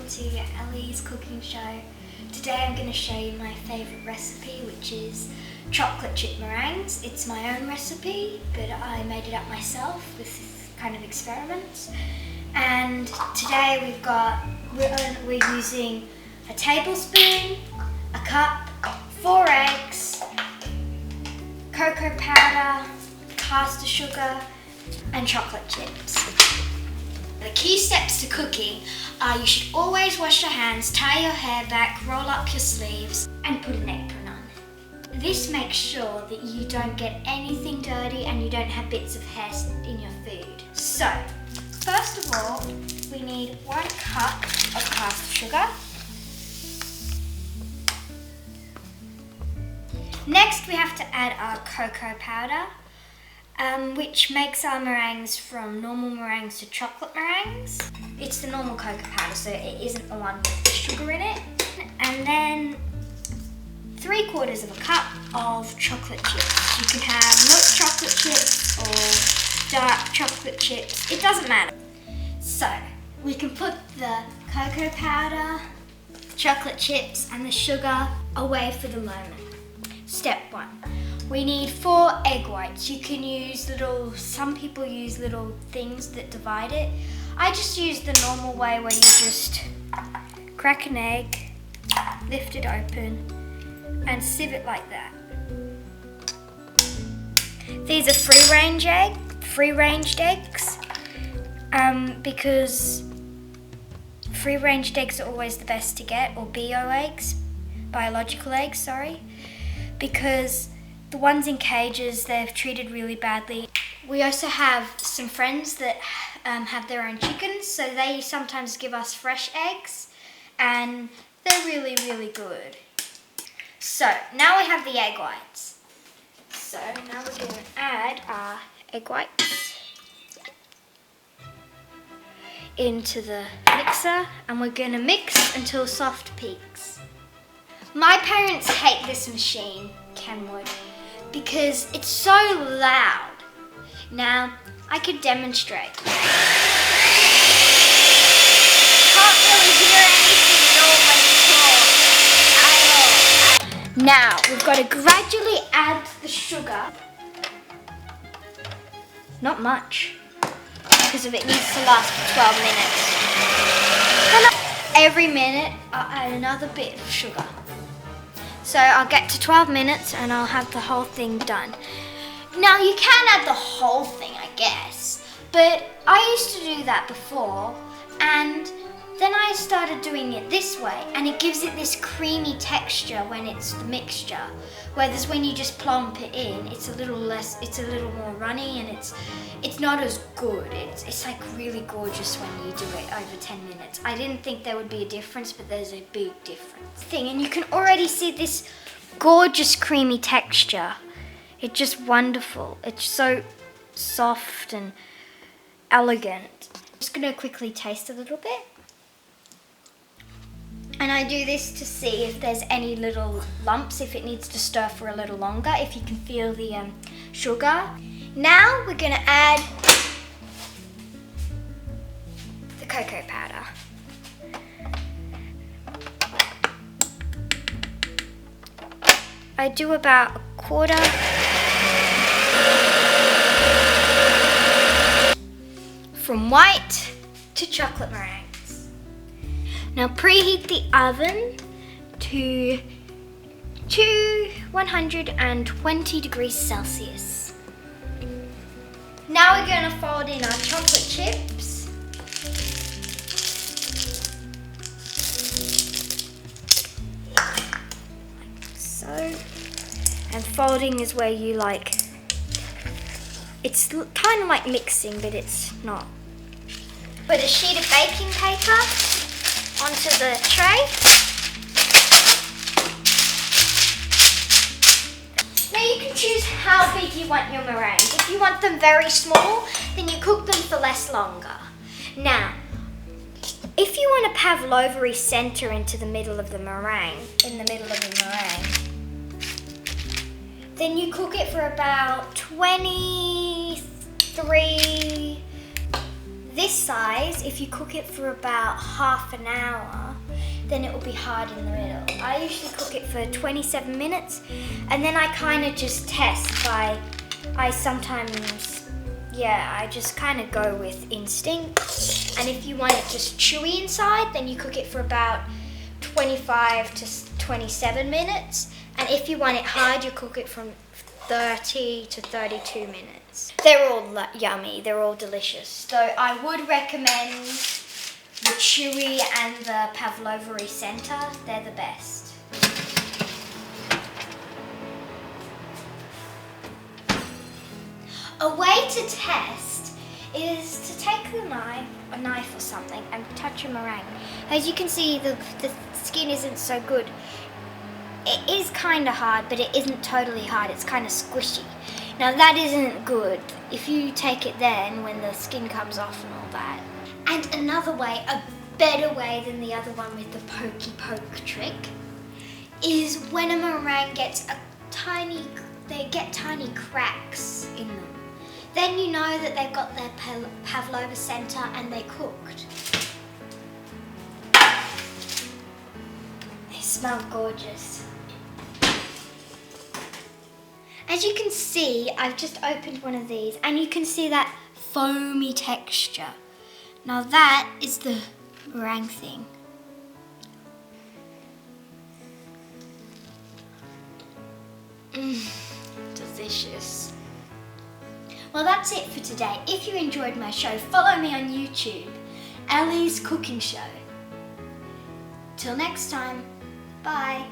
to Ellie's cooking show. Today I'm going to show you my favourite recipe, which is chocolate chip meringues. It's my own recipe, but I made it up myself with this kind of experiments. And today we're using a tablespoon, a cup, 4 eggs, cocoa powder, caster sugar, and chocolate chips. The key steps to cooking are you should always wash your hands, tie your hair back, roll up your sleeves, and put an apron on. This makes sure that you don't get anything dirty and you don't have bits of hair in your food. So, first of all, we need 1 cup of caster sugar. Next, we have to add our cocoa powder, which makes our meringues from normal meringues to chocolate meringues. It's the normal cocoa powder, so it isn't the one with the sugar in it. And then 3/4 of a cup of chocolate chips. You can have milk chocolate chips or dark chocolate chips, it doesn't matter. So, we can put the cocoa powder, chocolate chips and the sugar away for the moment. Step 1. We need 4 egg whites. You can use some people use little things that divide it. I just use the normal way where you just crack an egg, lift it open, and sieve it like that. These are free-ranged eggs, because free-ranged eggs are always the best to get, or biological eggs, sorry, because the ones in cages, they're treated really badly. We also have some friends that have their own chickens, so they sometimes give us fresh eggs, and they're really, really good. So, now we have the egg whites. So, now we're going to add our egg whites into the mixer, and we're going to mix until soft peaks. My parents hate this machine, Kenwood, because it's so loud. Now, I could demonstrate. Can't really hear anything at all when you talk. At all. Now, we've got to gradually add the sugar. Not much, because it needs to last for 12 minutes. And every minute, I'll add another bit of sugar. So I'll get to 12 minutes and I'll have the whole thing done. Now you can add the whole thing, I guess, but I used to do that before, and then I started doing it this way, and it gives it this creamy texture when it's the mixture. Whereas when you just plump it in, it's a little more runny, and it's not as good. It's like really gorgeous when you do it over 10 minutes. I didn't think there would be a difference, but there's a big difference. And you can already see this gorgeous creamy texture. It's just wonderful. It's so soft and elegant. I'm just gonna quickly taste a little bit. And I do this to see if there's any little lumps, if it needs to stir for a little longer, if you can feel the sugar. Now we're gonna add the cocoa powder. I do about 1/4. From white to chocolate meringues. Now preheat the oven to 120 degrees Celsius. Now we're going to fold in our chocolate chips. Like so. And folding is where you it's kind of like mixing, but it's not. Put a sheet of baking paper onto the tray. Now you can choose how big you want your meringues. If you want them very small, then you cook them for less longer. Now, if you want a pavlovery center into the middle of the meringue, then you cook it for about 23. This this size, if you cook it for about half an hour, then it will be hard in the middle. I usually cook it for 27 minutes, and then I kind of just test by, I just kind of go with instinct. And if you want it just chewy inside, then you cook it for about 25 to 27 minutes. And if you want it hard, you cook it from 30 to 32 minutes. They're all yummy, they're all delicious. So I would recommend the chewy and the pavlova center, they're the best. A way to test is to take a knife or something, and touch a meringue. As you can see, the skin isn't so good. It is kind of hard, but it isn't totally hard. It's kind of squishy. Now that isn't good if you take it then when the skin comes off and all that. And another way, a better way than the other one with the pokey poke trick, is when a meringue gets they get tiny cracks in them. Then you know that they've got their pavlova center and they're cooked. They smell gorgeous. As you can see, I've just opened one of these and you can see that foamy texture. Now that is the meringue thing. Delicious. Well, that's it for today. If you enjoyed my show, follow me on YouTube, Ellie's Cooking Show. Till next time, bye.